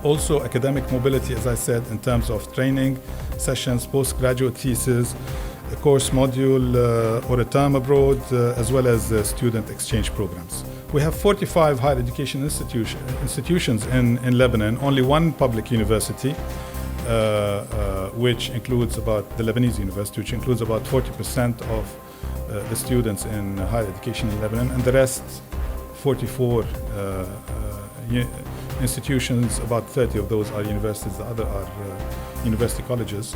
Also academic mobility, as I said, in terms of training sessions, postgraduate thesis, a course module or a term abroad, as well as student exchange programs. We have 45 higher education institutions in Lebanon, only one public university, which includes about the Lebanese university, which includes about 40% of the students in higher education in Lebanon, and the rest, 44 institutions, about 30 of those are universities, the other are university colleges,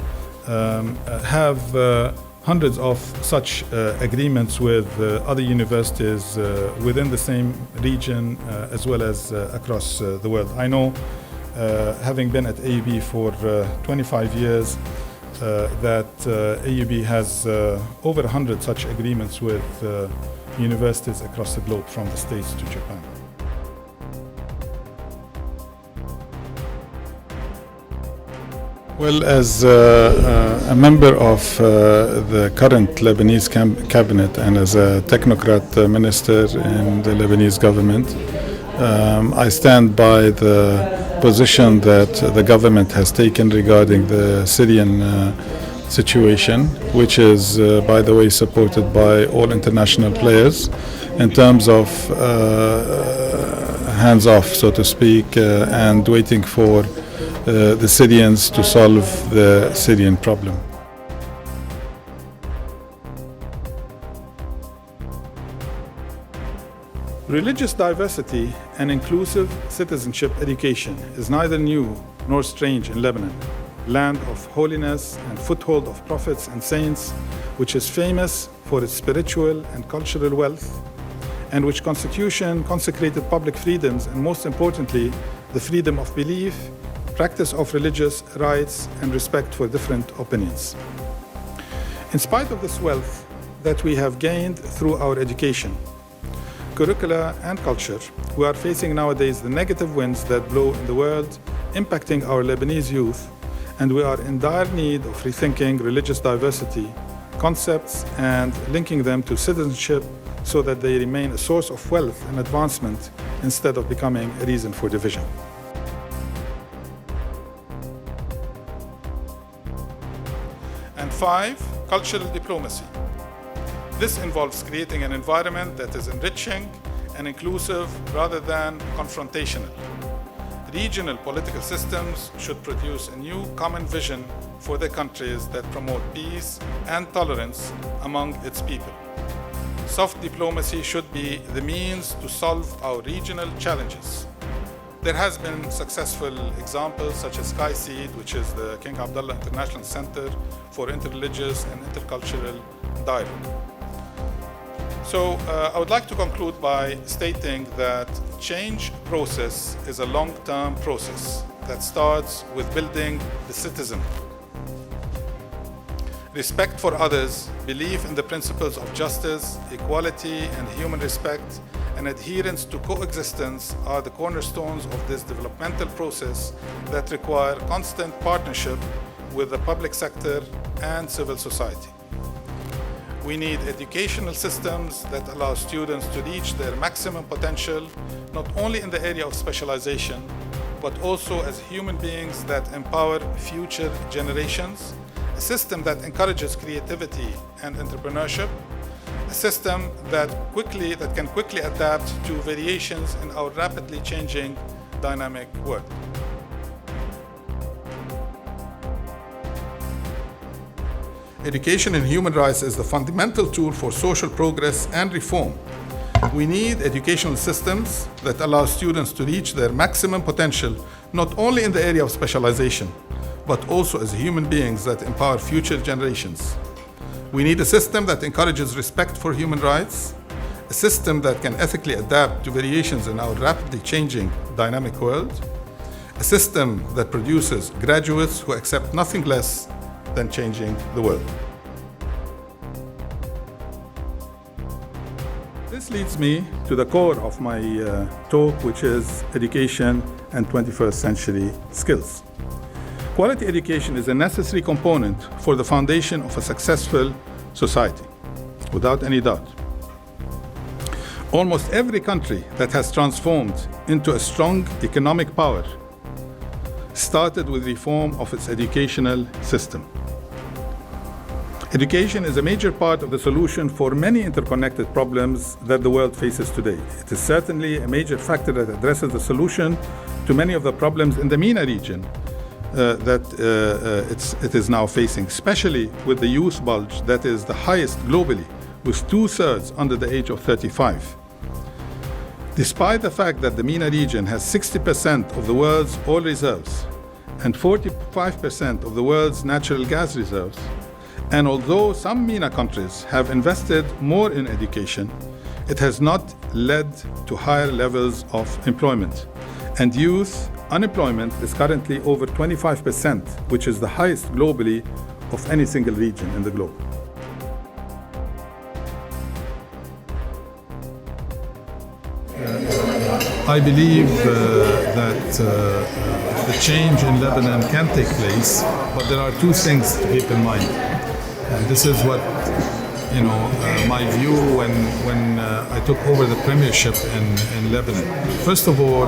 have hundreds of such agreements with other universities within the same region as well as across the world. I know, having been at AUB for 25 years, that AUB has over 100 such agreements with universities across the globe, from the States to Japan. Well, as a member of the current Lebanese cabinet and as a technocrat minister in the Lebanese government, I stand by the position that the government has taken regarding the Syrian situation, which is, by the way, supported by all international players in terms of hands-off, so to speak, and waiting for the Syrians to solve the Syrian problem. Religious diversity and inclusive citizenship education is neither new nor strange in Lebanon, land of holiness and foothold of prophets and saints, which is famous for its spiritual and cultural wealth, and which Constitution consecrated public freedoms and, most importantly, the freedom of belief, practice of religious rights, and respect for different opinions. In spite of this wealth that we have gained through our education, curricula, and culture, we are facing nowadays the negative winds that blow in the world, impacting our Lebanese youth, and we are in dire need of rethinking religious diversity concepts and linking them to citizenship so that they remain a source of wealth and advancement instead of becoming a reason for division. And 5, cultural diplomacy. This involves creating an environment that is enriching and inclusive rather than confrontational. Regional political systems should produce a new common vision for their countries that promote peace and tolerance among its people. Soft diplomacy should be the means to solve our regional challenges. There has been successful examples such as SkySeed, which is the King Abdullah International Center for Interreligious and Intercultural Dialogue. So I would like to conclude by stating that change process is a long-term process that starts with building the citizen. Respect for others, belief in the principles of justice, equality, and human respect, and adherence to coexistence are the cornerstones of this developmental process that require constant partnership with the public sector and civil society. We need educational systems that allow students to reach their maximum potential, not only in the area of specialization, but also as human beings that empower future generations, a system that encourages creativity and entrepreneurship, a system that can quickly adapt to variations in our rapidly changing dynamic world. Education in human rights is the fundamental tool for social progress and reform. We need educational systems that allow students to reach their maximum potential, not only in the area of specialization, but also as human beings that empower future generations. We need a system that encourages respect for human rights, a system that can ethically adapt to variations in our rapidly changing dynamic world, a system that produces graduates who accept nothing less than changing the world. This leads me to the core of my talk, which is education and 21st century skills. Quality education is a necessary component for the foundation of a successful society, without any doubt. Almost every country that has transformed into a strong economic power started with reform of its educational system. Education is a major part of the solution for many interconnected problems that the world faces today. It is certainly a major factor that addresses the solution to many of the problems in the MENA region it is now facing, especially with the youth bulge that is the highest globally, with 2/3 under the age of 35. Despite the fact that the MENA region has 60% of the world's oil reserves and 45% of the world's natural gas reserves, and although some MENA countries have invested more in education, it has not led to higher levels of employment. And youth unemployment is currently over 25%, which is the highest globally of any single region in the globe. I believe that the change in Lebanon can take place, but there are two things to keep in mind. And this is what, my view when I took over the premiership in Lebanon. First of all,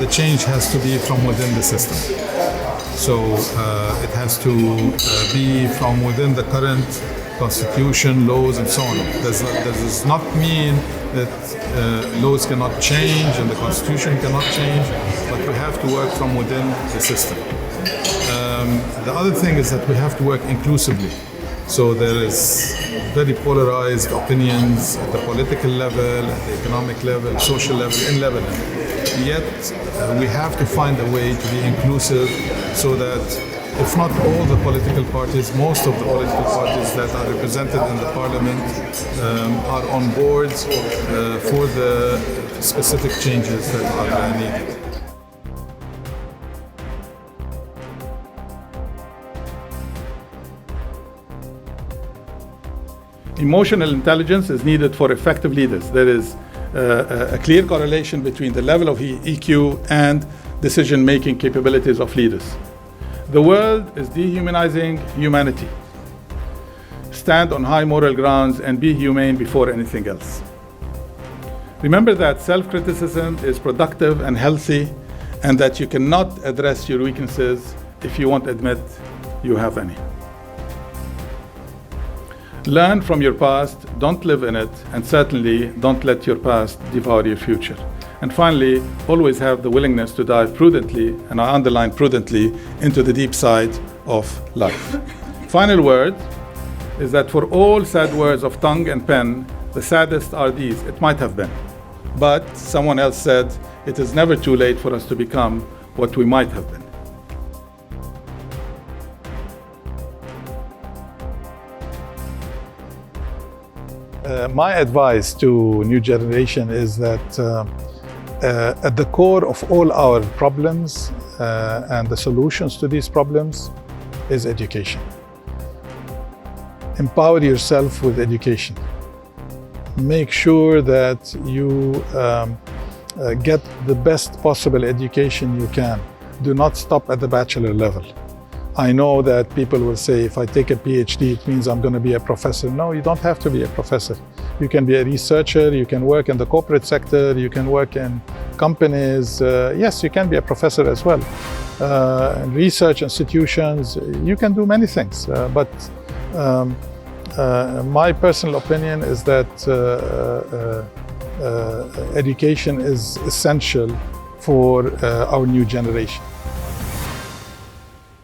the change has to be from within the system. So it has to be from within the current constitution, laws, and so on. That does not mean that laws cannot change and the constitution cannot change, but we have to work from within the system. The other thing is that we have to work inclusively. So there is very polarized opinions at the political level, at the economic level, social level in Lebanon. Yet we have to find a way to be inclusive so that if not all the political parties, most of the political parties that are represented in the parliament are on board for the specific changes that are needed. Emotional intelligence is needed for effective leaders. There is a clear correlation between the level of EQ and decision-making capabilities of leaders. The world is dehumanizing humanity. Stand on high moral grounds and be humane before anything else. Remember that self-criticism is productive and healthy, and that you cannot address your weaknesses if you won't admit you have any. Learn from your past, don't live in it, and certainly don't let your past devour your future. And finally, always have the willingness to dive prudently, and I underline prudently, into the deep side of life. Final word is that for all sad words of tongue and pen, the saddest are these: it might have been. But someone else said, it is never too late for us to become what we might have been. My advice to new generation is that at the core of all our problems and the solutions to these problems is education. Empower yourself with education. Make sure that you get the best possible education you can. Do not stop at the bachelor level. I know that people will say, if I take a PhD, it means I'm going to be a professor. No, you don't have to be a professor. You can be a researcher, you can work in the corporate sector, you can work in companies. Yes, you can be a professor as well. In research institutions, you can do many things. But my personal opinion is that education is essential for our new generation.